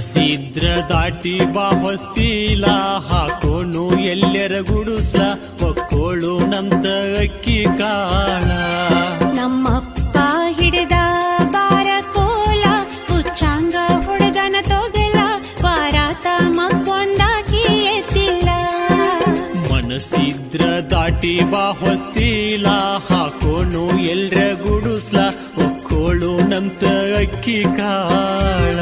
ಮನಸ್ಸಿದ್ರ ದಾಟಿ ಬಾ ಹೊಸ್ತಿಲ ಹಾಕೋಣು ಎಲ್ಲರ ಗುಡುಸ್ಲ ಒಕ್ಕೋಳು ನಮ್ತ ಅಕ್ಕಿ ಕಾಳ ನಮ್ಮಪ್ಪ ಹಿಡಿದ ಬಾರ ಕೋಲ ಹುಚ್ಚಾಂಗ ಹೊಡೆದನ ತೊಗಲ ವಾರಾತ ಮಕ್ಕೊಂದಾಕಿ ಎತ್ತಿಲ್ಲ ಮನಸ್ಸಿದ್ರ ದಾಟಿ ಬಾ ಹೊಸ್ತಿಲ ಹಾಕೋಣು ಎಲ್ರ ಗುಡುಸ್ಲ ಒಕ್ಕೋಳು ನಮ್ತ ಅಕ್ಕಿ ಕಾಳ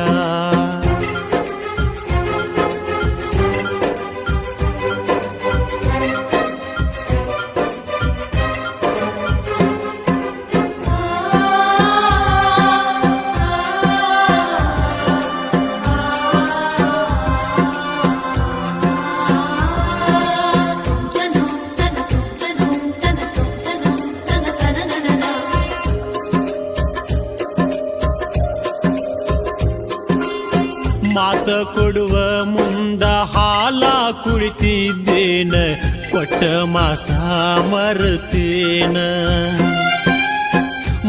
ಮಾತ ಕೊಡುವ ಮುಂದ ಹಾಲ ಕುಳಿತಿದ್ದೇನ ಕೊಟ್ಟ ಮಾತ ಮರುತ್ತೇನ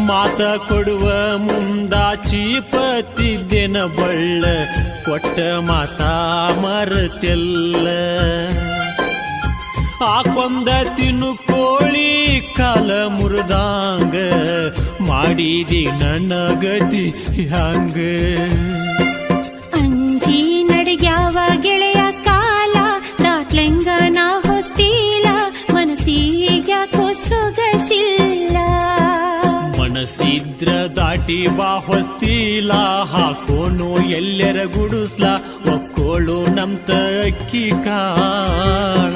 ಮಾತ ಕೊಡುವ ಮುಂದ ಚೀಪತ್ತಿದ್ದೇನ ಬಳ್ಳ ಕೊಟ್ಟ ಮಾತ ಮರುತ್ತೆಲ್ಲ ಆಕೊಂದ ತಿನ್ನು ಕೋಳಿ ಕಾಲ ಮುರಿದಾಂಗ ಮಾಡಿದಿ ನನ್ನ ಗತಿ ಹಂಗ ಯಾವ ಗೆಳೆಯ ಕಾಲ ದಾಟ್ಲೆಂಗ ನಾ ಹೊಸ್ತಿಲ ಮನಸ್ಸಿಗ್ಯಾಕೋ ಸೊಗಸಿಲ್ಲ ಮನಸ್ಸಿದ್ರ ದಾಟಿ ಬಾ ಹೊಸ್ತಿಲ ಹಾಕೋಣು ಎಲ್ಲರ ಗುಡುಸ್ಲ ಒಕ್ಕೋಳು ನಮ್ತ ಅಕ್ಕಿ ಕಾಳ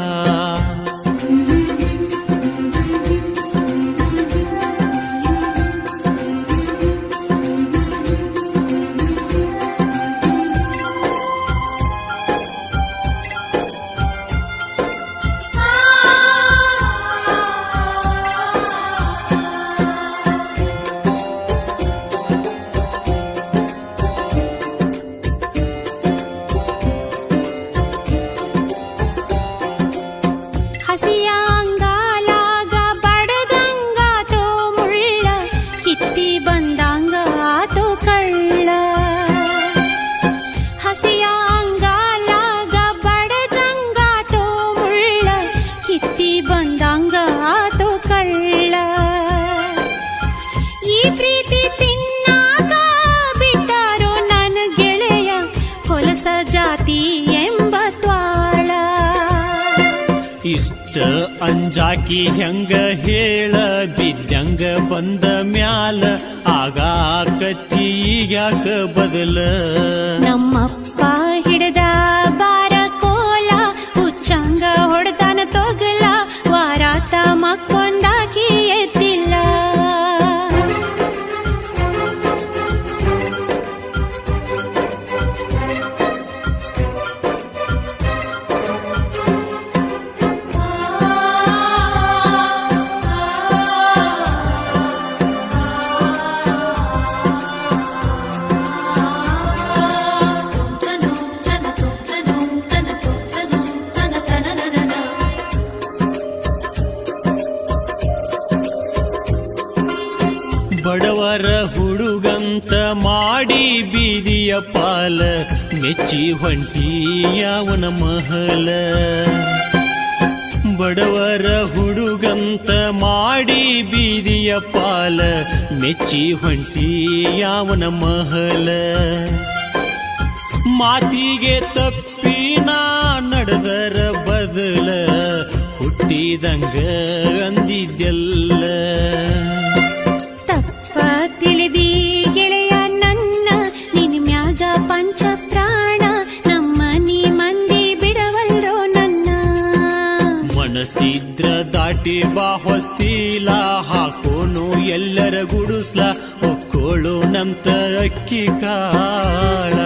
ಹಸಿಯಾಂಗಾಲಾಗ ಬಡದಂಗಾತೋ ಮುಳ್ಳ ಕಿತ್ತಿ ಬಂದಂಗ ಆತೋ ಕಳ್ಳ ಹಸಿಯಾಂಗಾಲಾಗ ಬಡದಂಗಾತೋ ಮುಳ್ಳ ಕಿತ್ತಿ ಬಂದಂಗ ಆತೋ ಕಳ್ಳ ಈ ಪ್ರೀತಿ ತಿನ್ನಾಗ ಬಿಟ್ಟಾರೋ ನನ್ನ ಗೆಳೆಯ ಹೊಲಸ ಜಾತಿ ಎಂಬ ತ್ವಾಳ ಇಷ್ಟ ಅಂಜಾಕಿ ಹೆಂಗ ಹೇಳ ಬಿದ್ದಂಗ ಬಂದ ಮ್ಯಾಲ ಆಗಾಕತ್ತಿ ಈಗ್ಯಾಕ ಬದಲ ನಮ್ಮಪ್ಪ ಹಿಡಿದ ಬಾರ ಕೋಲ ಹುಚ್ಚಾಂಗ ಹೊಡೆದನ ತೊಗಲ ವಾರಾತ ಮಕ್ಕೊಂದಾಕಿ ಎತ್ತಿಲ್ಲ ಬಡವರ ಹುಡುಗಂತ ಮಾಡಿ ಬೀದಿಯ ಪಾಲ ಮೆಚ್ಚಿ ಹೊಂಟಿಯವನ ಮಹಲ ಬಡವರ ಹುಡುಗಂತ ಮಾಡಿ ಬೀದಿಯ ಪಾಲ ಮೆಚ್ಚಿ ಹೊಂಟಿಯವನ ಮಹಲ ಮಾತಿಗೆ ತಪ್ಪಿನ ನಡೆದರ ಬದಲ ಹುಟ್ಟಿದಂಗ ಅಂದಿದ್ದೆಲ್ಲ ತಿಳಿದಿ ಗೆಳೆಯ ನನ್ನ ನಿನ್ ಮ್ಯಾಗ ಪಂಚ ಪ್ರಾಣ ನಮ್ಮ ನೀ ಮಂದಿ ಬಿಡವಲ್ರೋ ನನ್ನ ಮನಸ್ಸಿದ್ರ ದಾಟಿ ಬಾ ಹೊಸ್ತಿಲ ಹಾಕೋಣು ಎಲ್ಲರ ಗುಡುಸ್ಲ ಒಕ್ಕೋಳು ನಮ್ತ ಅಕ್ಕಿ ಕಾಳ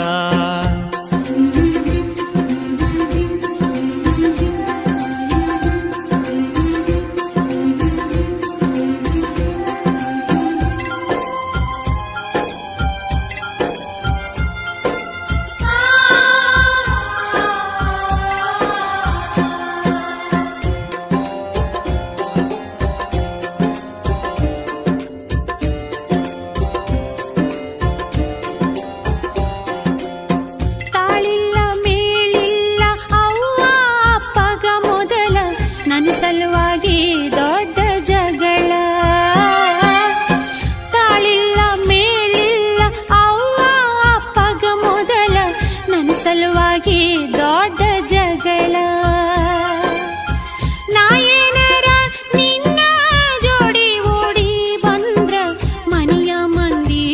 ಸಲುವಾಗಿ ದೊಡ್ಡ ಜಗಳ ನಾ ಏನಾರ ನಿನ್ನ ಜೋಡಿ ಓಡಿ ಬಂದ್ರ ಮನೆಯ ಮಂದಿ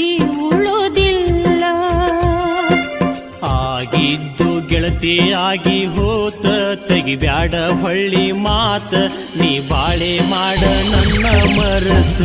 ಉಳುದಿಲ್ಲ ಆಗಿದ್ದು ಗೆಳತಿ ಆಗಿ ಹೋತ ತೆಗಿಬ್ಯಾಡ ಹೊಳ್ಳಿ ಮಾತ ನೀ ಬಾಳೆ ಮಾಡ ನನ್ನ ಮರತ